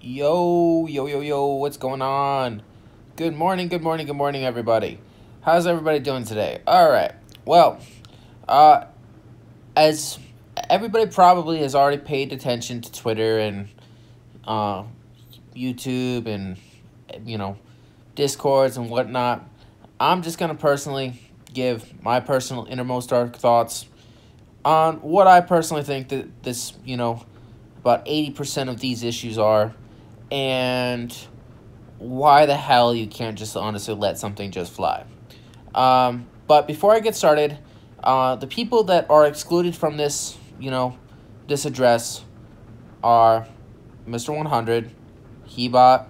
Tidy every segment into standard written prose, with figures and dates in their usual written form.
Yo, what's going on? Good morning, everybody. How's everybody doing today? All right. Well, uh, as everybody probably has already paid attention to Twitter and uh, YouTube and you know Discords and whatnot, I'm just gonna personally give my personal innermost dark thoughts on what I personally think that this about 80% of these issues are, and why the hell you can't just honestly let something just fly. But before I get started, the people that are excluded from this address are Mr. 100, Hebot,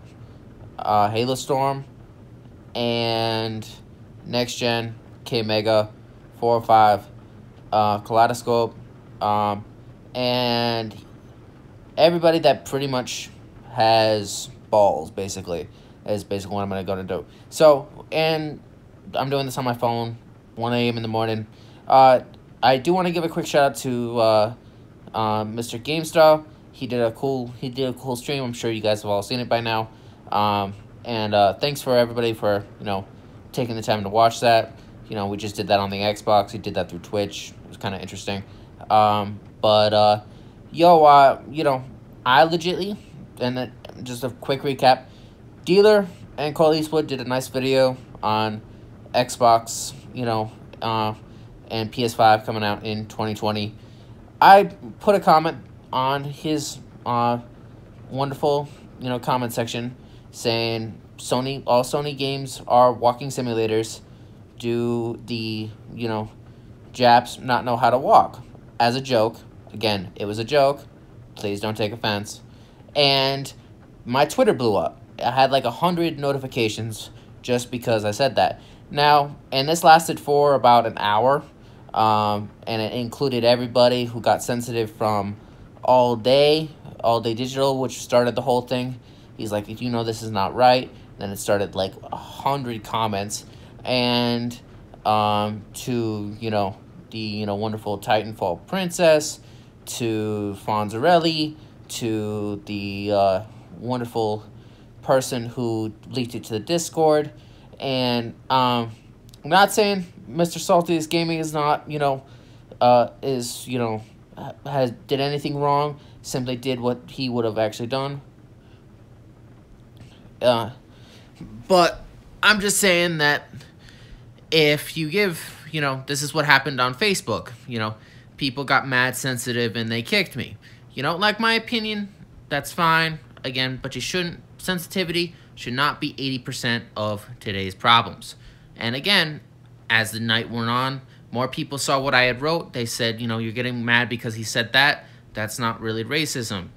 Halo Storm, and Next Gen, K Mega, 405, Kaleidoscope, and everybody that pretty much has balls, basically, is basically what I'm going to do. So, and I'm doing this on my phone, 1 a.m. in the morning. I do want to give a quick shout out to Mr. GameStar. He did a cool stream. I'm sure you guys have all seen it by now. And thanks for everybody for taking the time to watch that. We just did that on the Xbox. We did that through Twitch. It was kind of interesting. But I legitly, and just a quick recap, Dealer and Cole Eastwood did a nice video on Xbox, and PS5 coming out in 2020. I put a comment on his wonderful, comment section saying all Sony games are walking simulators. Do the, Japs not know how to walk? As a joke. Again, it was a joke. Please don't take offense. And my Twitter blew up. I had like 100 notifications just because I said that. Now, and this lasted for about an hour. And it included everybody who got sensitive from All Day Digital, which started the whole thing. He's like, if this is not right. Then it started like 100 comments. And to, the, wonderful Titanfall Princess, to Fonzarelli, to the wonderful person who leaked it to the Discord. And I'm not saying Mr. Salty's Gaming is not, did anything wrong, simply did what he would have actually done. But I'm just saying that if you give, this is what happened on Facebook, people got mad sensitive and they kicked me. You don't like my opinion, that's fine, again, but you shouldn't, sensitivity should not be 80% of today's problems. And again, as the night went on, more people saw what I had wrote. They said, you're getting mad because he said that. That's not really racism,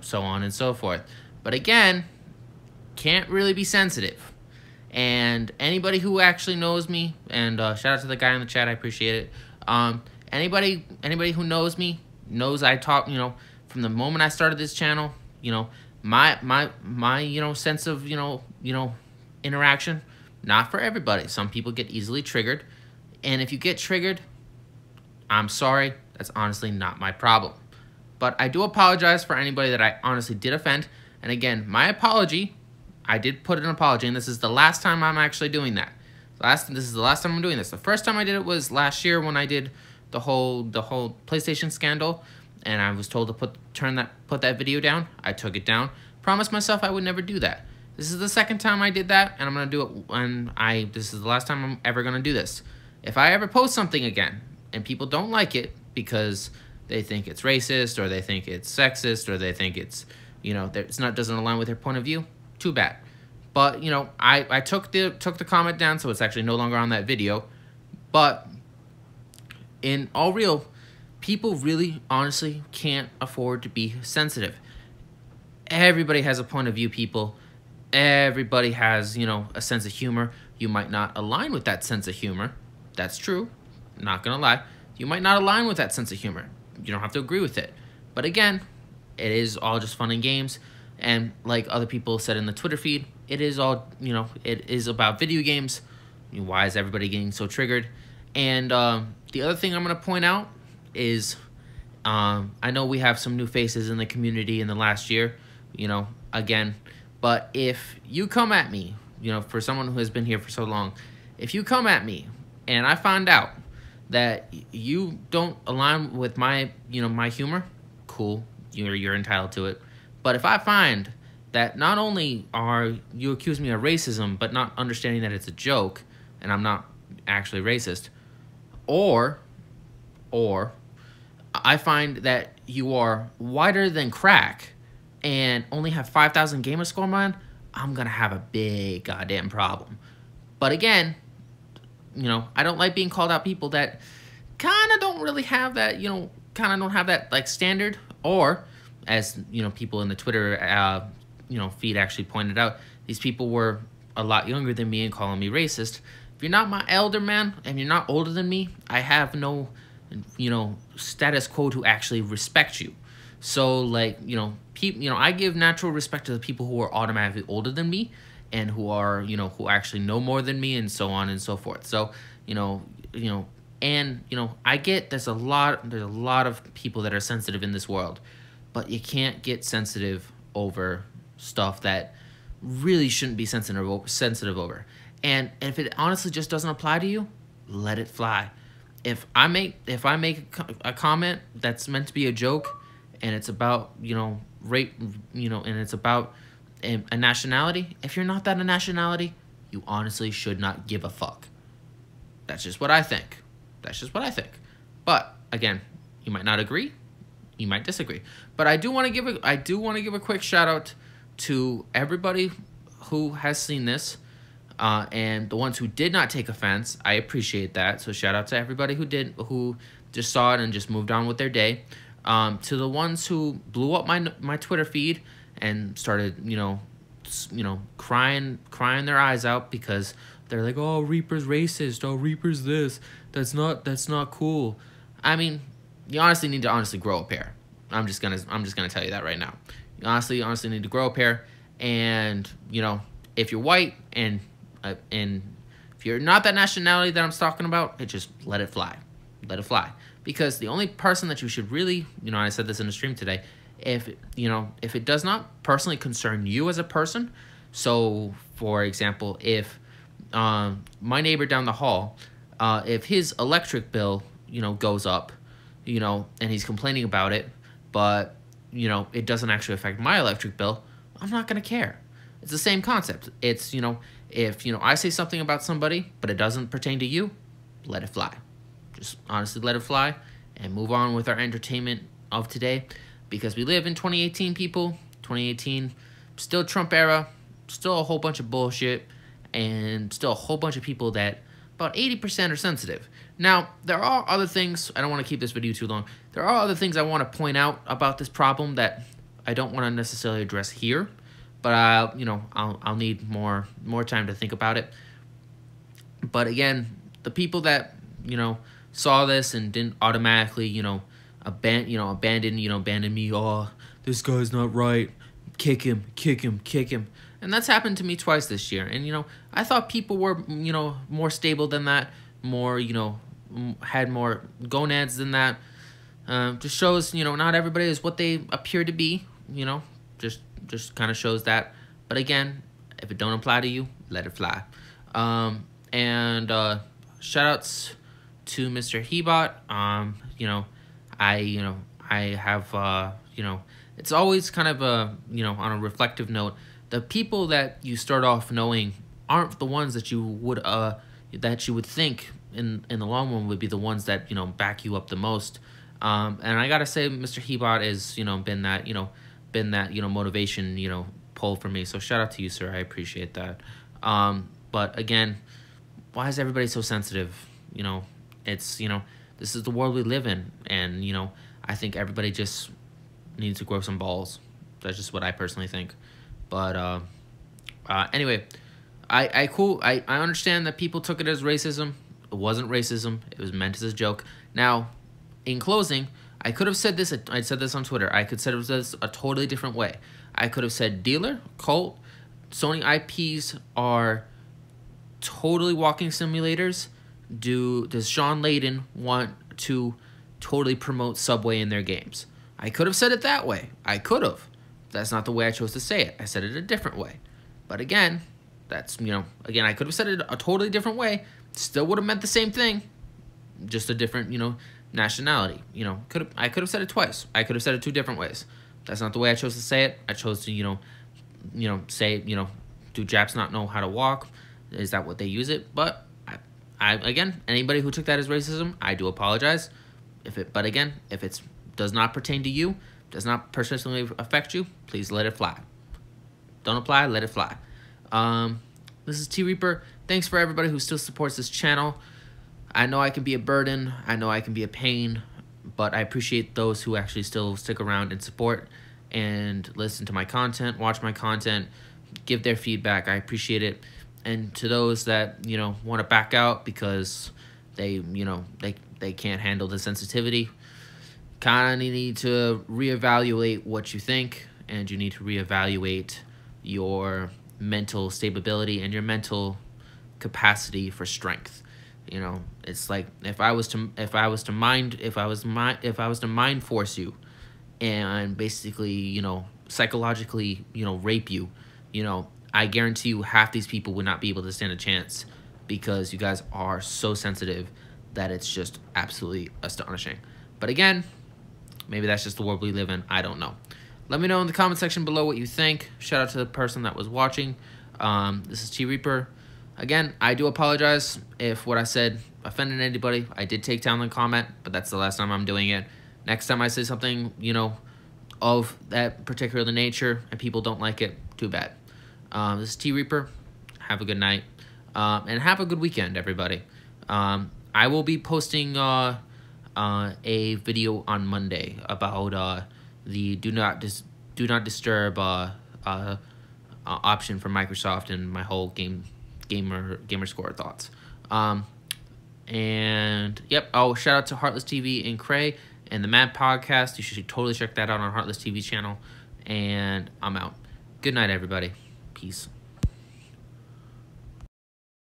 so on and so forth. But again, can't really be sensitive. And anybody who actually knows me, and shout out to the guy in the chat, I appreciate it. Anybody who knows me knows I talk, from the moment I started this channel, my sense of, interaction, not for everybody. Some people get easily triggered. And if you get triggered, I'm sorry. That's honestly not my problem. But I do apologize for anybody that I honestly did offend. And again, my apology, I did put an apology, and this is the last time I'm actually doing that. This is the last time I'm doing this. The first time I did it was last year when I did the whole PlayStation scandal, and I was told to put that video down. I took it down. Promised myself I would never do that. This is the second time I did that, and I'm gonna do it. And this is the last time I'm ever gonna do this. If I ever post something again and people don't like it because they think it's racist or they think it's sexist or they think it's doesn't align with their point of view, too bad. But I took the comment down, so it's actually no longer on that video. But in all real, people really honestly can't afford to be sensitive. Everybody has a point of view, people. Everybody has, a sense of humor. You might not align with that sense of humor. That's true. I'm not gonna lie. You might not align with that sense of humor. You don't have to agree with it. But again, it is all just fun and games. And like other people said in the Twitter feed, it is all, it is about video games. Why is everybody getting so triggered? And the other thing I'm going to point out is I know we have some new faces in the community in the last year. again. But if you come at me, for someone who has been here for so long, if you come at me and I find out that you don't align with my, my humor, cool, you're entitled to it. But if I find that not only are you accusing me of racism, but not understanding that it's a joke, and I'm not actually racist, or I find that you are whiter than crack and only have 5,000 gamer score, man, I'm gonna have a big goddamn problem. But again, I don't like being called out people that kind of don't really have that, kind of don't have that, like, standard, or, as, people in the Twitter, feed actually pointed out, these people were a lot younger than me and calling me racist. If you're not my elder, man, and you're not older than me, I have no, status quo to actually respect you. So, like, I give natural respect to the people who are automatically older than me and who are, who actually know more than me, and so on and so forth. So, I get there's a lot of people that are sensitive in this world, but you can't get sensitive over stuff that really shouldn't be sensitive over. And if it honestly just doesn't apply to you, let it fly. If I make a comment that's meant to be a joke, and it's about, rape, and it's about a nationality, if you're not that a nationality, you honestly should not give a fuck. That's just what I think. But again, you might not agree, you might disagree. But I do want to give a quick shout out to everybody who has seen this, and the ones who did not take offense. I appreciate that. So shout out to everybody who just saw it and just moved on with their day. To the ones who blew up my Twitter feed and started, crying their eyes out because they're like, oh, Reaper's racist, oh, Reaper's this, that's not cool. I mean, you honestly need to grow a pair. I'm just gonna tell you that right now. You honestly need to grow a pair. And if you're white and if you're not that nationality that I'm talking about, just let it fly. Because the only person that you should really, I said this in the stream today, if it does not personally concern you as a person. So, for example, if my neighbor down the hall, if his electric bill, goes up, and he's complaining about it, but, it doesn't actually affect my electric bill, I'm not going to care. It's the same concept. It's, if, I say something about somebody, but it doesn't pertain to you, let it fly. Just honestly let it fly and move on with our entertainment of today, because we live in 2018, people. 2018, still Trump era, still a whole bunch of bullshit, and still a whole bunch of people that about 80% are sensitive. Now, there are other things. I don't want to keep this video too long. There are other things I want to point out about this problem that I don't want to necessarily address here, but I'll need more time to think about it. But again, the people that saw this and didn't automatically abandon me. Oh, this guy's not right. Kick him. And that's happened to me twice this year. And I thought people were more stable than that, more had more gonads than that. Just shows not everybody is what they appear to be. Just kind of shows that. But again, if it don't apply to you, let it fly. And shout outs to Mr. Hebot. I have it's always kind of on a reflective note, the people that you start off knowing aren't the ones that you would think in the long run would be the ones that back you up the most. And I gotta say, Mr. Hebot is been that motivation pull for me. So shout out to you, sir. I appreciate that. But again, why is everybody so sensitive? It's this is the world we live in, and I think everybody just needs to grow some balls. That's just what I personally think. But anyway, I understand that people took it as racism. It wasn't racism. It was meant as a joke. Now, in closing, I could have said this. I said this on Twitter. I could have said this a totally different way. I could have said dealer, Colt, Sony IPs are totally walking simulators. Does Sean Layden want to totally promote Subway in their games? I could have said it that way. I could have. That's not the way I chose to say it. I said it a different way. But again, that's, again, I could have said it a totally different way. Still would have meant the same thing. Just a different, nationality. I could have said it twice. I could have said it 2 different ways. That's not the way I chose to say it. I chose to, say, do Japs not know how to walk? Is that what they use it? But I again, anybody who took that as racism, I do apologize. But again, if it does not pertain to you, does not personally affect you, please let it fly. Don't apply, let it fly. This is T Reaper. Thanks for everybody who still supports this channel. I know I can be a burden. I know I can be a pain, but I appreciate those who actually still stick around and support and listen to my content, watch my content, give their feedback. I appreciate it. And to those that, want to back out because they can't handle the sensitivity, kind of need to reevaluate what you think, and you need to reevaluate your mental stability and your mental capacity for strength. It's like if I was to mind force you and basically, psychologically, rape you, I guarantee you half these people would not be able to stand a chance because you guys are so sensitive that it's just absolutely astonishing. But again, maybe that's just the world we live in. I don't know. Let me know in the comment section below what you think. Shout out to the person that was watching. This is T Reaper. Again, I do apologize if what I said offended anybody. I did take down the comment, but that's the last time I'm doing it. Next time I say something, of that particular nature and people don't like it, too bad. This is T Reaper. Have a good night. And have a good weekend, everybody. I will be posting a video on Monday about the do not disturb option for Microsoft and my whole gamer score thoughts. And yep. Oh, shout out to Heartless TV and Cray and the Mad Podcast. You should totally check that out on Heartless TV's channel. And I'm out. Good night, everybody. Peace.